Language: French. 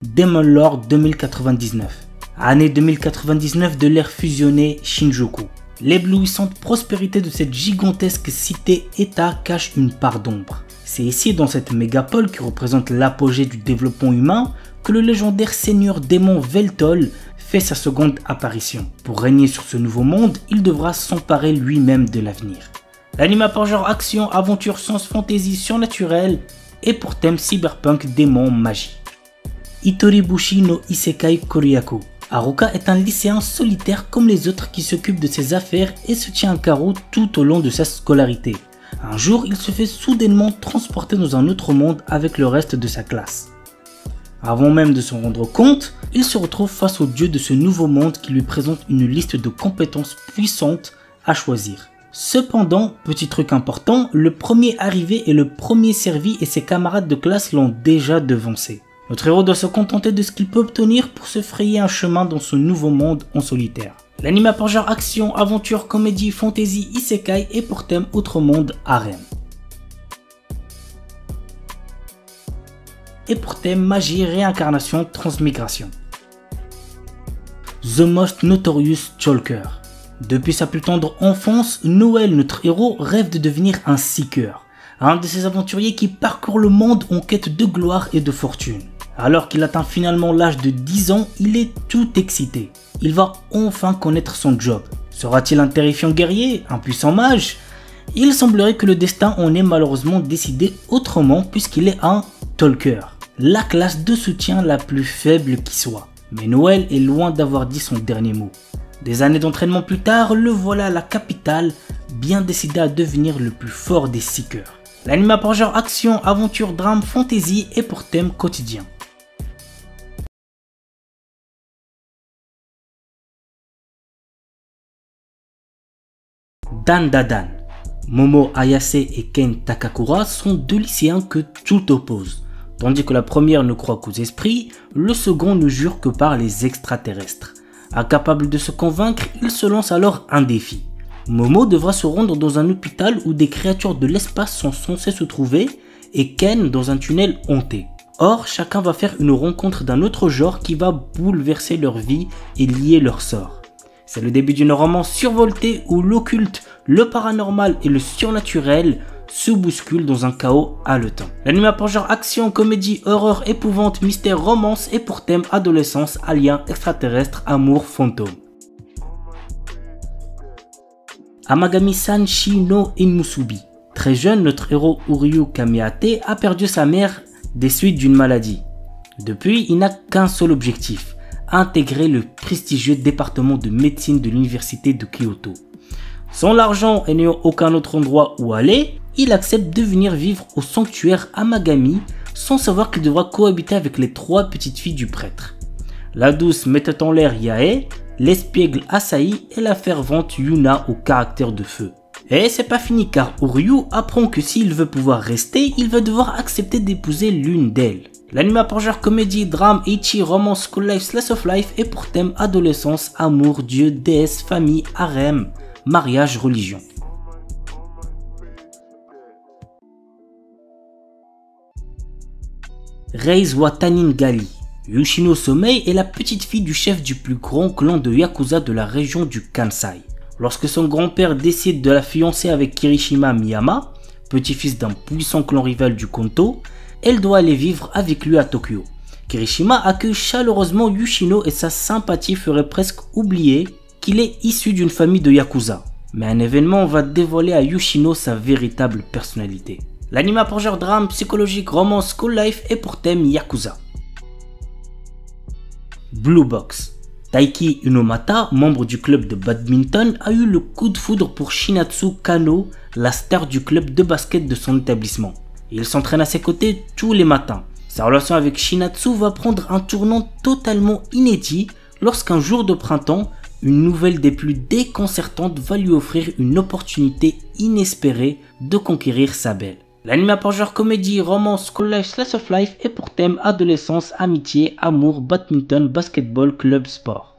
Demon Lord 2099. Année 2099 de l'ère fusionnée Shinjuku. L'éblouissante prospérité de cette gigantesque cité-état cache une part d'ombre. C'est ici, dans cette mégapole qui représente l'apogée du développement humain, que le légendaire seigneur démon Veltol fait sa seconde apparition. Pour régner sur ce nouveau monde, il devra s'emparer lui-même de l'avenir. L'anime a pour genre action, aventure, science, fantasy, surnaturel et pour thème cyberpunk, démon, magie. Itoribushi no Isekai Koryaku. Haruka est un lycéen solitaire comme les autres qui s'occupe de ses affaires et se tient à carreau tout au long de sa scolarité. Un jour, il se fait soudainement transporter dans un autre monde avec le reste de sa classe. Avant même de s'en rendre compte, il se retrouve face au dieu de ce nouveau monde qui lui présente une liste de compétences puissantes à choisir. Cependant, petit truc important, le premier arrivé est le premier servi et ses camarades de classe l'ont déjà devancé. Notre héros doit se contenter de ce qu'il peut obtenir pour se frayer un chemin dans ce nouveau monde en solitaire. L'anime a pour genre action, aventure, comédie, fantasy, isekai et pour thème autre monde, harem. Et pour thème magie, réincarnation, transmigration. The Most Notorious Chalker. Depuis sa plus tendre enfance, Noël, notre héros, rêve de devenir un seeker. Un de ces aventuriers qui parcourt le monde en quête de gloire et de fortune. Alors qu'il atteint finalement l'âge de 10 ans, il est tout excité. Il va enfin connaître son job. Sera-t-il un terrifiant guerrier, un puissant mage? Il semblerait que le destin en ait malheureusement décidé autrement puisqu'il est un talker, la classe de soutien la plus faible qui soit. Mais Noël est loin d'avoir dit son dernier mot. Des années d'entraînement plus tard, le voilà à la capitale, bien décidé à devenir le plus fort des seekers. L'anime a pour genre action, aventure, drame, fantasy et pour thème quotidien. Dan Dadan. Momo Ayase et Ken Takakura sont deux lycéens que tout oppose. Tandis que la première ne croit qu'aux esprits, le second ne jure que par les extraterrestres. Incapable de se convaincre, il se lance alors un défi. Momo devra se rendre dans un hôpital où des créatures de l'espace sont censées se trouver et Ken dans un tunnel hanté. Or, chacun va faire une rencontre d'un autre genre qui va bouleverser leur vie et lier leur sort. C'est le début d'une romance survoltée où l'occulte, le paranormal et le surnaturel se bousculent dans un chaos haletant. L'anime a pour genre action, comédie, horreur, épouvante, mystère, romance et pour thème adolescence, alien, extraterrestre, amour, fantôme. Amagami-san Shi no Inmusubi. Très jeune, notre héros Uryu Kameate a perdu sa mère des suites d'une maladie. Depuis, il n'a qu'un seul objectif, intégrer le prestigieux département de médecine de l'université de Kyoto. Sans l'argent et n'ayant aucun autre endroit où aller, il accepte de venir vivre au sanctuaire Amagami sans savoir qu'il devra cohabiter avec les trois petites filles du prêtre. La douce mettait en l'air Yae, l'espiègle Asahi et la fervente Yuna au caractère de feu. Et c'est pas fini car Uryu apprend que s'il veut pouvoir rester, il va devoir accepter d'épouser l'une d'elles. L'anime a pour genre comédie, drame, ecchi, romance, school life, slice of life et pour thème adolescence, amour, dieu, déesse, famille, harem, mariage, religion. Reise Watanin Gali. Yoshino Somei est la petite fille du chef du plus grand clan de Yakuza de la région du Kansai. Lorsque son grand-père décide de la fiancer avec Kirishima Miyama, petit-fils d'un puissant clan rival du Kanto, elle doit aller vivre avec lui à Tokyo. Kirishima accueille chaleureusement Yoshino et sa sympathie ferait presque oublier qu'il est issu d'une famille de Yakuza. Mais un événement va dévoiler à Yoshino sa véritable personnalité. L'anime a pour genre drame, psychologique, romance, school life et pour thème Yakuza. Blue Box. Taiki Unomata, membre du club de badminton, a eu le coup de foudre pour Shinatsu Kano, la star du club de basket de son établissement. Il s'entraîne à ses côtés tous les matins. Sa relation avec Shinatsu va prendre un tournant totalement inédit lorsqu'un jour de printemps, une nouvelle des plus déconcertantes va lui offrir une opportunité inespérée de conquérir sa belle. L'anime a pour genre comédie, romance, school life, slice of life et pour thème adolescence, amitié, amour, badminton, basketball, club, sport.